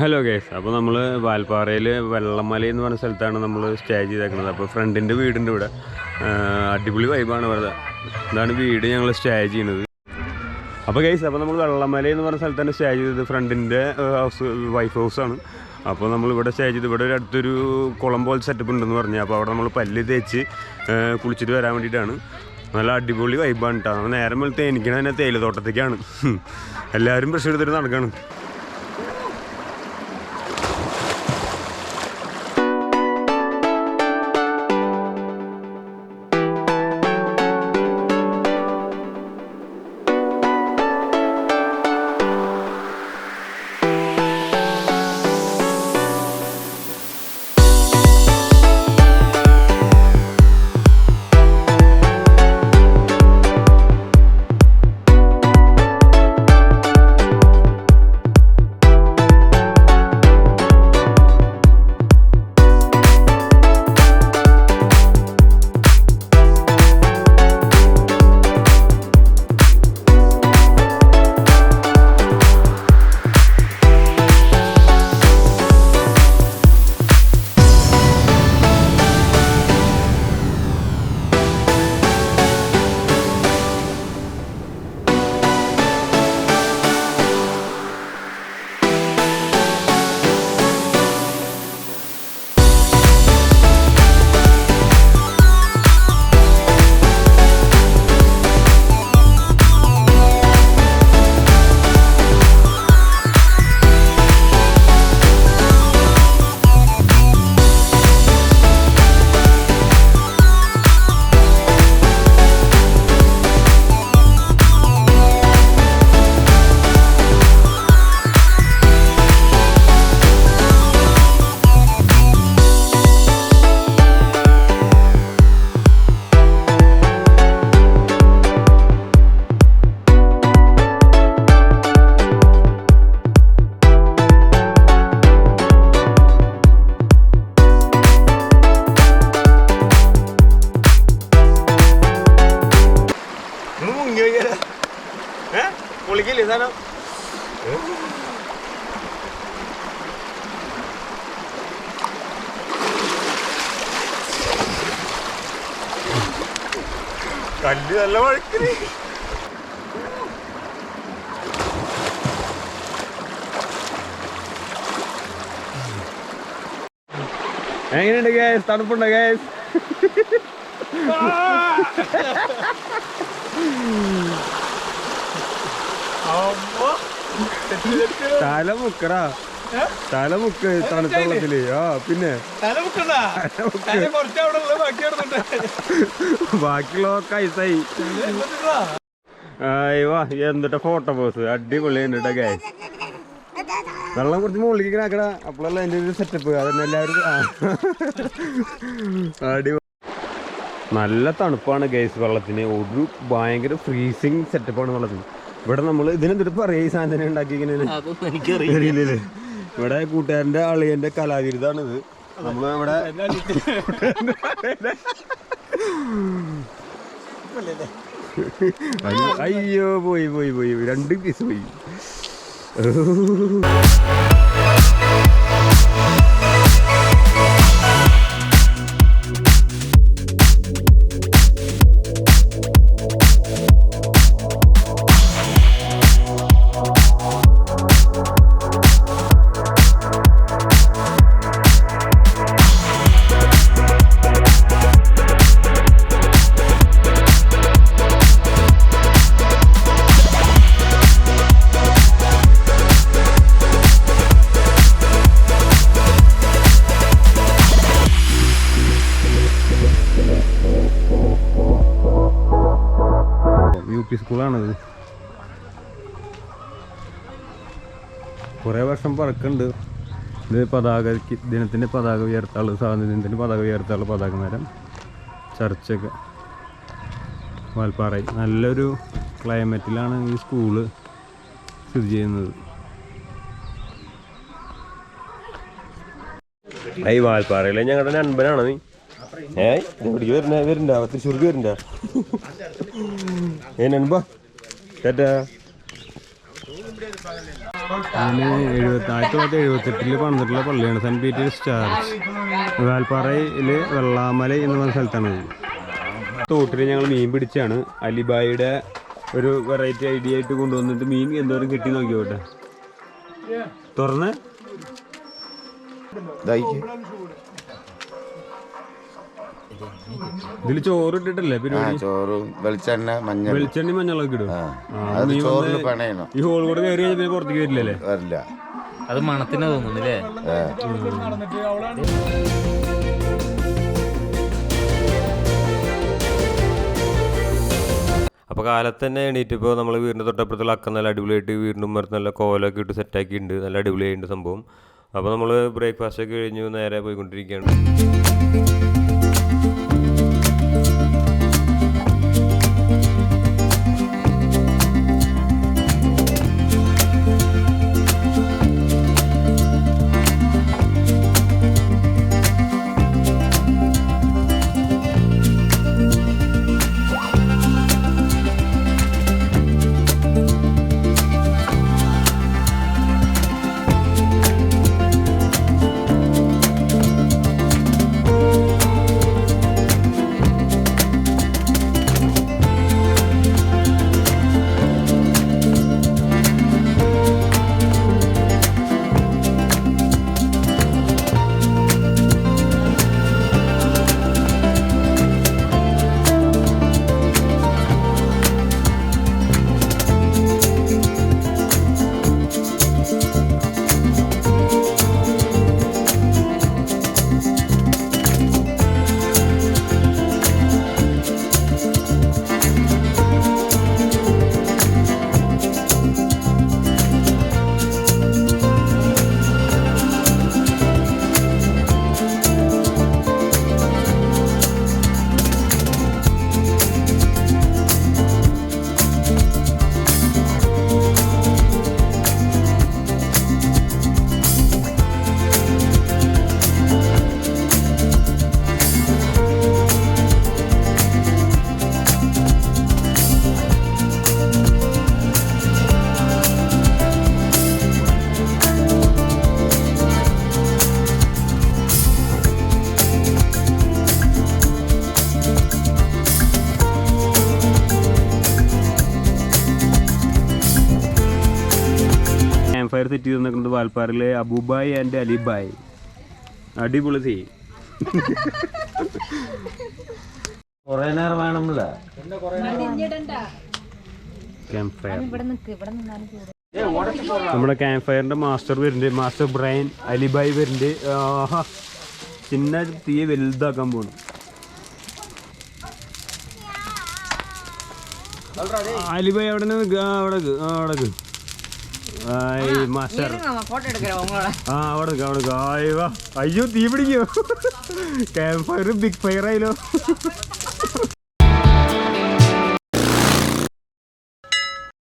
Hello guys, അപ്പോൾ നമ്മൾ വാൽപ്പാറയിൽ വെള്ളമല എന്ന് പറഞ്ഞ സ്ഥലത്താണ് നമ്മൾ സ്റ്റേ ചെയ്തേക്കുന്നത്. അപ്പോൾ ഫ്രണ്ടിൻ്റെ വീടുണ്ട് ഇവിടെ. അടിപൊളി വൈബാണ് ഇവിടെ. ഇതാണ് വീട് ഞങ്ങൾ സ്റ്റേ ചെയ്യുന്നത്. അപ്പോൾ ഗൈസ്, അപ്പോൾ നമ്മൾ വെള്ളമല എന്ന് പറഞ്ഞ സ്ഥലത്താണ് സ്റ്റേ ചെയ്തത്. ഫ്രണ്ടിൻ്റെ വൈഫ് ഹൗസാണ്. അപ്പോൾ നമ്മളിവിടെ സ്റ്റേ ചെയ്ത് ഇവിടെ ഒരു അടുത്തൊരു കുളം പോലെ സെറ്റപ്പ് ഉണ്ടെന്ന് പറഞ്ഞു. അപ്പോൾ അവിടെ നമ്മൾ പല്ല് തേച്ച് കുളിച്ചിട്ട് വരാൻ വേണ്ടിയിട്ടാണ്. നല്ല അടിപൊളി വൈബാണ് കേട്ടോ. നമ്മൾ നേരം വെളുത്ത് എനിക്കണ തന്നെ തേയിലത്തോട്ടത്തേക്കാണ്. എല്ലാവരും ബ്രഷ് എടുത്തിട്ട് നടക്കാണ്. പൊളിക്കില്ലേ സാധനം? കല്ല് നല്ല വഴക്കിന്. എങ്ങനെയുണ്ട് ഗ്യാസ്? തണുപ്പുണ്ടോ ഗ്യാസ്? തല മുക്കടാ, തല മുക്ക് തണുത്ത വെള്ളത്തില്. ആ പിന്നെ ബാക്കിയുള്ളതൊക്കെ ഐസായി. എന്നിട്ട് ഫോട്ടോ പോസ് അടിപൊളി ഉണ്ട് കേട്ടോ ഗ്യാസ്. വെള്ളം കുറച്ച് മുകളിലേക്ക് ആക്കടാ, അപ്പോഴല്ല അതിൻ്റെ ഒരു സെറ്റപ്പ്. അതന്നെ എല്ലാവരും അടിപൊളി. നല്ല തണുപ്പാണ് ഗ്യാസ് വെള്ളത്തിന്. ഒരു ഭയങ്കര ഫ്രീസിങ് സെറ്റപ്പാണ് വെള്ളത്തിന്. ഇവിടെ നമ്മൾ ഇതിനെന്തിട്ട് പറയാ ഈ സാധനം ഉണ്ടാക്കിയിരിക്കുന്നതിന് ഇവിടെ കൂട്ടുകാരൻ്റെ അളിയൻ്റെ കലാവിരുദ്ധാണിത്. നമ്മളിവിടെ അയ്യോ പോയി പോയി പോയി 2 പീസ് പോയി. സ്കൂളാണത്. കുറേ വർഷം പറക്കുന്നുണ്ട്. ഇത് ദിനത്തിൻ്റെ പതാക ഉയർത്താള്, സ്വാതന്ത്ര്യത്തിൻ്റെ പതാക ഉയർത്താള് പതാക നേരം ചർച്ചൊക്കെ വാൽപ്പാറയിൽ. നല്ലൊരു ക്ലൈമറ്റിലാണ് ഈ സ്കൂള് സ്ഥിതി ചെയ്യുന്നത്. ഈ വാൽപ്പാറയിലെ ഞങ്ങളുടെ നൻപനാണ് നീ. എവിടേക്ക് വരുന്നുണ്ടാ? തൃശ്ശൂർക്ക് വരുന്നുണ്ടാ? നൻപ ചേട്ടാ 1978 പണിതിട്ടുള്ള പള്ളിയാണ് സെന്റ് പീറ്റേഴ്സ് ചർച്ച്. വാൽപ്പാറയിൽ വെള്ളാമല എന്ന് പറഞ്ഞ സ്ഥലത്താണ്. തോട്ടിൽ ഞങ്ങൾ മീൻ പിടിച്ചാണ്. അലിബായിയുടെ ഒരു വെറൈറ്റി ഐഡിയ ആയിട്ട് കൊണ്ടുവന്നിട്ട് മീൻ എന്തോരം കിട്ടി നോക്കിയോട്ടെ. തുറന്ന് ഇതിൽ ചോറ് ഇട്ടിട്ടല്ലേ പരിപാടി? ചോറും വെളിച്ചെണ്ണ മഞ്ഞളൊക്കെ ഇടും. ഈ ഹോൾ കൂടെ കയറി കഴിഞ്ഞാൽ പിന്നെ പുറത്തേക്ക് വരില്ലല്ലേ? വരില്ല. അത് മണത്തിന് തോന്നുന്നില്ലേ? അപ്പോൾ കാലത്ത് തന്നെ എണീറ്റിപ്പോൾ നമ്മൾ വീടിൻ്റെ തൊട്ടപ്പുറത്തുള്ള അക്ക നല്ല അടിപൊളിയായിട്ട് വീടിൻ്റെ ഉമ്മർത്ത് നല്ല കോലൊക്കെ ഇട്ട് സെറ്റാക്കിയിട്ടുണ്ട്. നല്ല അടിപൊളിയായിട്ടുണ്ട് സംഭവം. അപ്പോൾ നമ്മൾ ബ്രേക്ക്ഫാസ്റ്റ് ഒക്കെ കഴിഞ്ഞു നേരെ പോയിക്കൊണ്ടിരിക്കുകയാണ്. ഫയർ സെറ്റ് ചെയ്ത് നിൽക്കുന്നത് വാൽപ്പാറയിലെ അബൂബായ് ആൻഡ് അലിബായ്. അടിപൊളി സീ. കുറേ നേരം വേണമല്ല ക്യാമ്പ് ഫയർ. നമ്മുടെ ക്യാമ്പ് ഫയറിന്റെ മാസ്റ്റർ വരുന്നുണ്ട്, മാസ്റ്റർ ബ്രയൻ അലിബായ് വരുന്നുണ്ട്. ചിന്ന തീ വലുതാക്കാൻ പോണു. അലിബായ് അവിടെ അവിടെ മാസ്റ്റർ അവിടെ അയ്യോ തീ പിടിക്കോ. ക്യാമ്പ് ഫയർ ബിഗ് ഫയർ ആയാലോ.